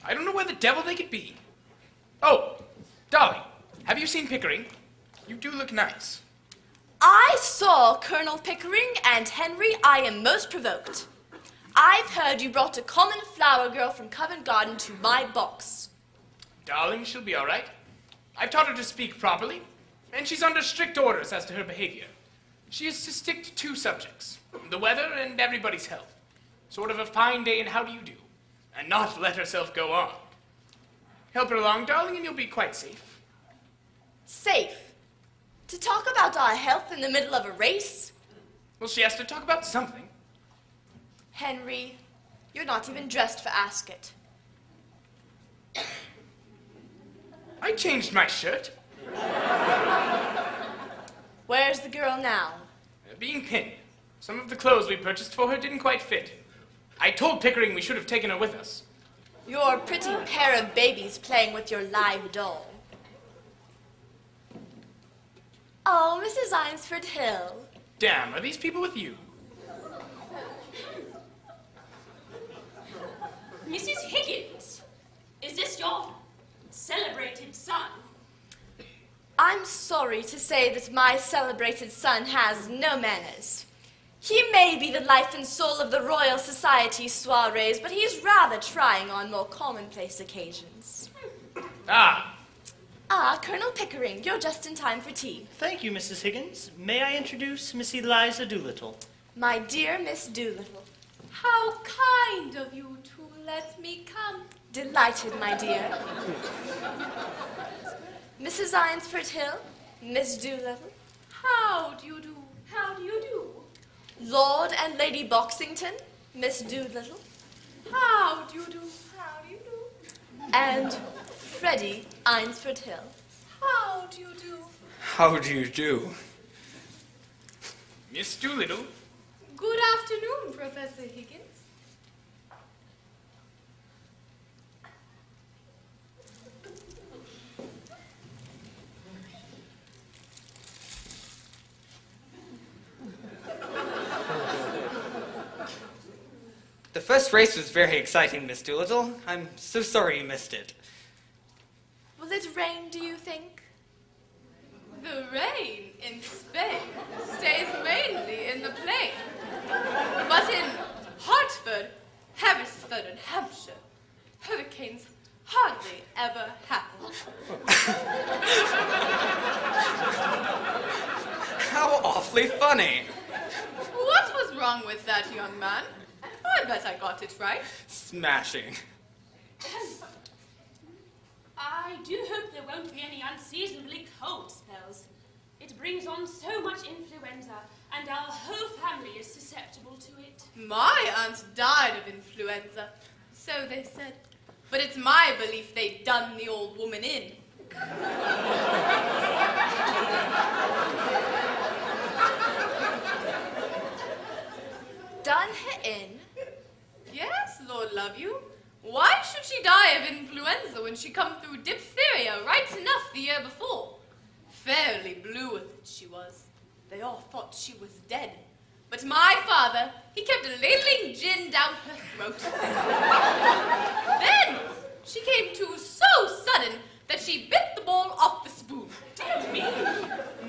I don't know where the devil they could be. Oh, darling, have you seen Pickering? You do look nice. I saw Colonel Pickering, and Henry, I am most provoked. I've heard you brought a common flower girl from Covent Garden to my box. Darling, she'll be all right. I've taught her to speak properly, and she's under strict orders as to her behavior. She is to stick to 2 subjects, the weather and everybody's health. Sort of a fine day and how do you do, and not let herself go on. Help her along, darling, and you'll be quite safe. Safe? To talk about our health in the middle of a race? Well, she has to talk about something. Henry, you're not even dressed for Ascot. I changed my shirt. Where's the girl now? Being pinned. Some of the clothes we purchased for her didn't quite fit. I told Pickering we should have taken her with us. You're a pretty pair of babies playing with your live doll. Oh, Mrs. Eynsford Hill. Damn, are these people with you? Mrs. Higgins, is this your celebrated son? I'm sorry to say that my celebrated son has no manners. He may be the life and soul of the Royal Society soirees, but he's rather trying on more commonplace occasions. Colonel Pickering, you're just in time for tea. Thank you, Mrs. Higgins. May I introduce Miss Eliza Doolittle? My dear Miss Doolittle. How kind of you to let me come. Delighted, my dear. Mrs. Eynsford Hill, Miss Doolittle. How do you do? How do you do? Lord and Lady Boxington, Miss Doolittle. How do you do? How do you do? And Freddie Eynsford Hill. How do you do? How do you do? Miss Doolittle. Good afternoon, Professor Higgins. The first race was very exciting, Miss Doolittle. I'm so sorry you missed it. Will it rain, do you think? The rain in Spain stays mainly in the plain. But in Hartford, Haverford, and Hampshire, hurricanes hardly ever happen. How awfully funny. What was wrong with that young man? I bet I got it right. Smashing. I do hope there won't be any unseasonably cold spells. It brings on so much influenza, and our whole family is susceptible to it. My aunt died of influenza, so they said. But it's my belief they'd done the old woman in. Done her in? Yes, Lord love you. Why should she die of influenza when she come through diphtheria right enough the year before? Fairly blue with it she was. They all thought she was dead. But my father, he kept ladling gin down her throat. Then she came to so sudden that she bit the bowl off the spoon. Dear me.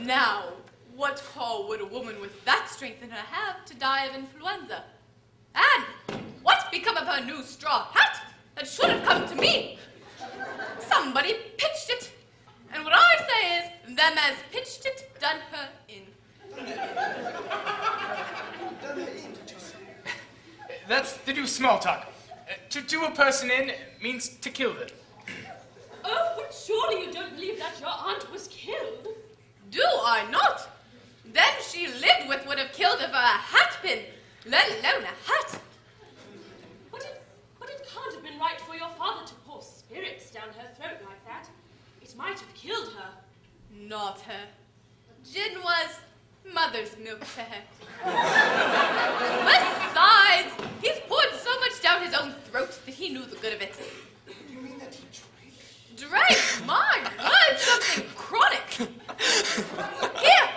Now, what call would a woman with that strength in her have to die of influenza? And what become of her new straw hat that should have come to me? Somebody pitched it. And what I say is, them as pitched it done her in. That's the new small talk. To do a person in means to kill them. Oh, but surely you don't believe that your aunt was killed? Do I not? Then she lived with would have killed her for a hat pin, let alone a hat. But it can't have been right for your father to pour spirits down her throat like that. It might have killed her. Not her. Gin was mother's milk to her. Besides, he's poured so much down his own throat that he knew the good of it. You mean that he drank? Drank? My God, something chronic. Here,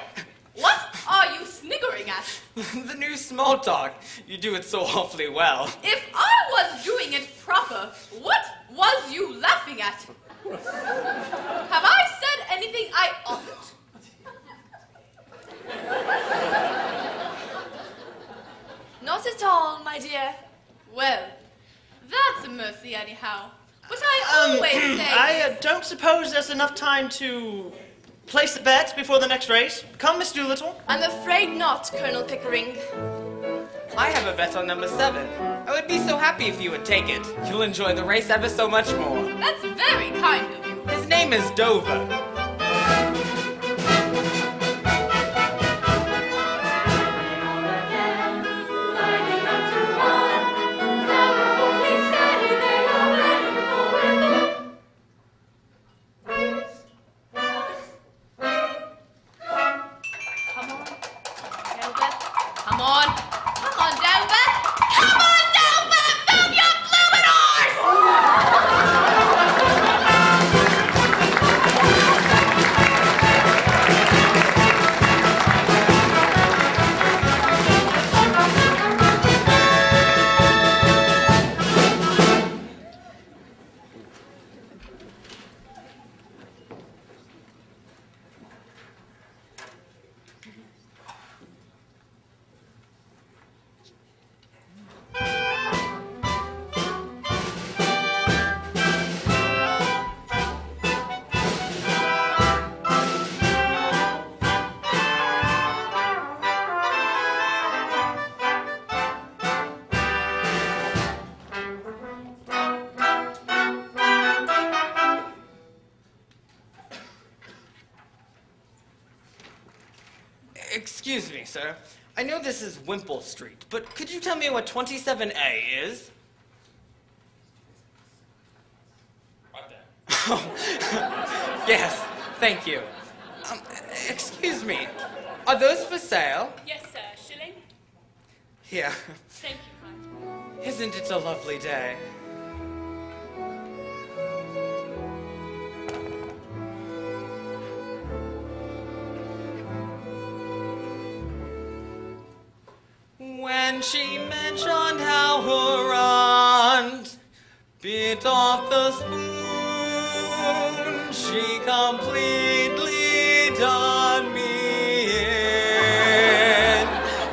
what are you sniggering at? The new small small talk. You do it so awfully well. If I was doing it proper, what was you laughing at? Have I said anything I oughtn't? Not at all, my dear. Well, that's a mercy anyhow. But I always say... I don't suppose there's enough time to place a bet before the next race. Come, Miss Doolittle. I'm afraid not, Colonel Pickering. I have a bet on number 7. I would be so happy if you would take it. You'll enjoy the race ever so much more. That's very kind of you. His name is Dover. Come on, Dover! Come on, Dover! Move your bloomin' Excuse me, sir. I know this is Wimple Street, but could you tell me what 27A is? Right there. Oh, yes, thank you. Excuse me, are those for sale? Yes, sir. Shilling? Here. Thank you, kind. Isn't it a lovely day? When she mentioned how her aunt bit off the spoon, she completely done me in,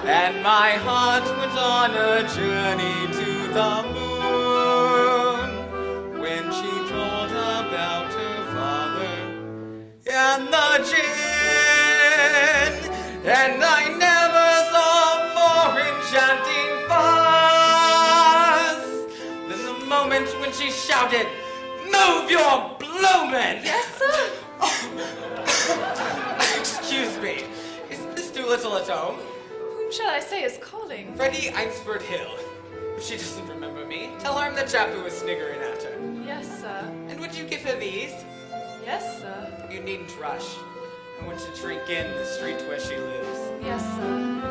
and my heart went on a journey to the moon when she told about her father and the gin, and I never saw more enchanting fuss than the moment when she shouted, "Move your bloomin'!" Yes, sir? Excuse me, is Miss Doolittle at home? Whom shall I say is calling? Freddie Einsford Hill. If she doesn't remember me, tell her I'm the chap who was sniggering at her. Yes, sir. And would you give her these? Yes, sir. You needn't rush. I want to drink in the street where she lives. Yes, sir.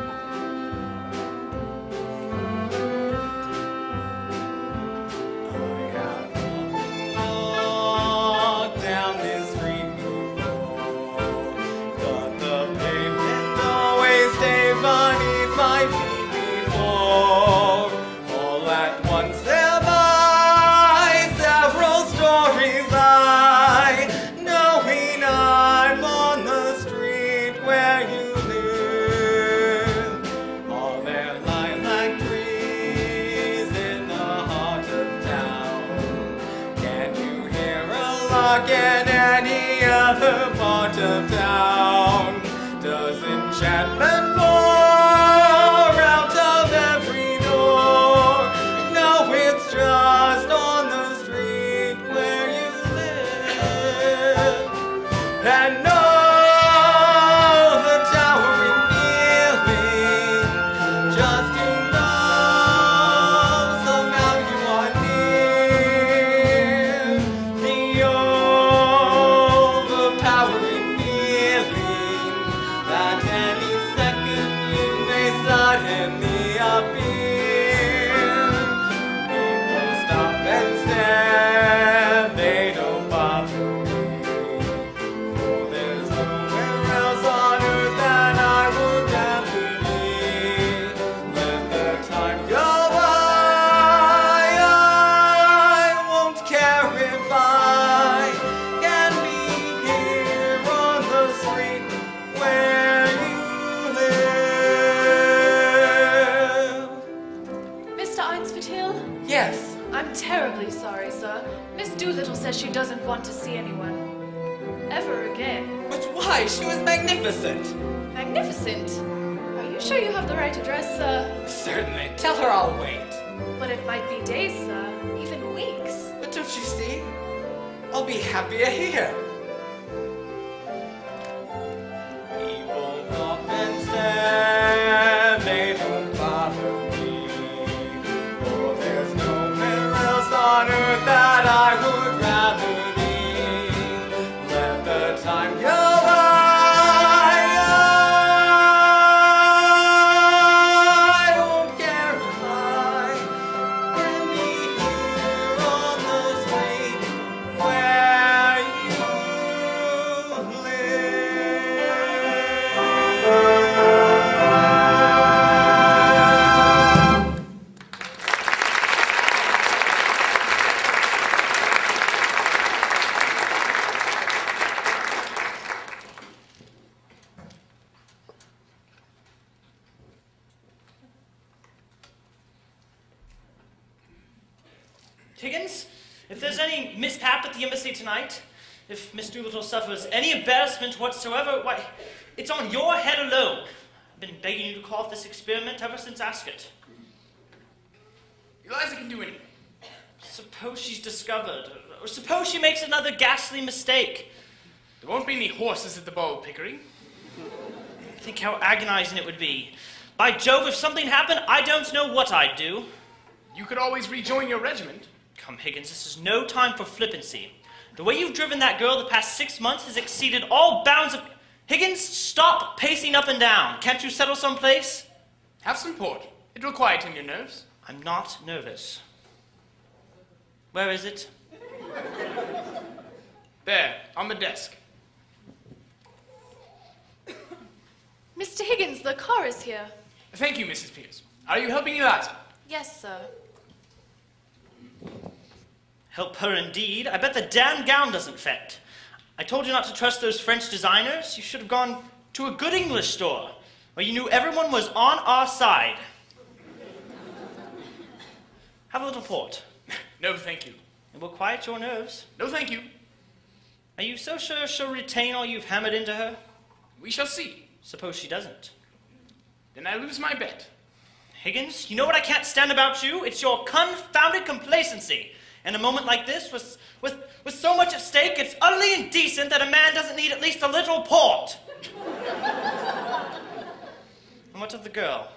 Down this street before, but the pavement always stayed beneath my feet before. All at once there by several stories I, knowing I'm on the street where you live. All their lilac trees in the heart of town. Can you hear a lark in any other part of town? Does enchantment pour out of every door? No, it's just on the street where you live. And no, the towering feeling, just to know somehow you are near. The overpowering feeling that any second you may suddenly appear. People stop and stare, they don't bother me. For there's nowhere else on earth that I would rather be. Let terribly sorry, sir. Miss Doolittle says she doesn't want to see anyone ever again. But why? She was magnificent. Magnificent. Are you sure you have the right address, sir? Certainly. Tell her I'll wait. But it might be days, sir. Even weeks. But don't you see? I'll be happier here. Evil dolphins they don't bother me. For there's nowhere else on earth that I would rather be. Let the time go by. I won't care if I bring me here on the street where you live. Higgins, if there's any mishap at the embassy tonight, if Miss Doolittle suffers any embarrassment whatsoever, why, it's on your head alone. I've been begging you to call off this experiment ever since Ascot. Eliza can do anything. Suppose she's discovered, or suppose she makes another ghastly mistake. There won't be any horses at the ball, Pickering. Think how agonizing it would be. By Jove, if something happened, I don't know what I'd do. You could always rejoin your regiment. Come, Higgins, this is no time for flippancy. The way you've driven that girl the past 6 months has exceeded all bounds of... Higgins, stop pacing up and down. Can't you settle someplace? Have some port. It will quieten your nerves. I'm not nervous. Where is it? There, on the desk. Mr. Higgins, the car is here. Thank you, Mrs. Pierce. Are you helping Eliza? Yes, sir. Help her indeed. I bet the damn gown doesn't fit. I told you not to trust those French designers. You should have gone to a good English store where you knew everyone was on our side. Have a little port. No, thank you. It will quiet your nerves. No, thank you. Are you so sure she'll retain all you've hammered into her? We shall see. Suppose she doesn't. Then I lose my bet. Higgins, you know what I can't stand about you? It's your confounded complacency. In a moment like this, with so much at stake, it's utterly indecent that a man doesn't need at least a little port. And what of the girl?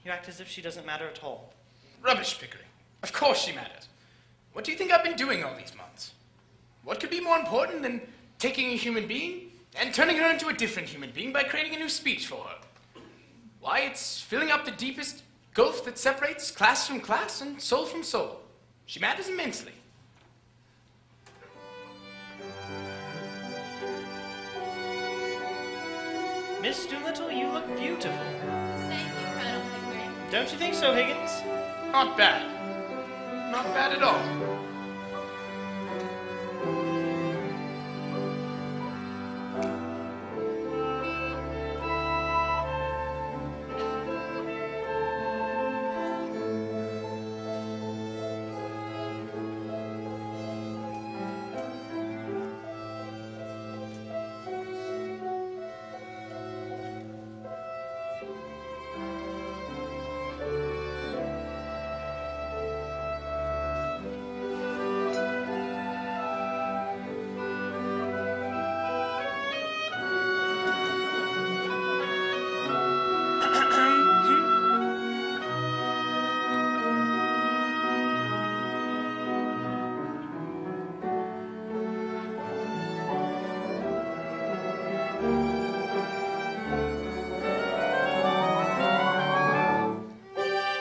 You act as if she doesn't matter at all. Rubbish, Pickering. Of course she matters. What do you think I've been doing all these months? What could be more important than taking a human being and turning her into a different human being by creating a new speech for her? Why, it's filling up the deepest gulf that separates class from class and soul from soul. She matters immensely. Miss Doolittle, you look beautiful. Thank you, Colonel Pickering. Don't you think so, Higgins? Not bad. Not bad at all.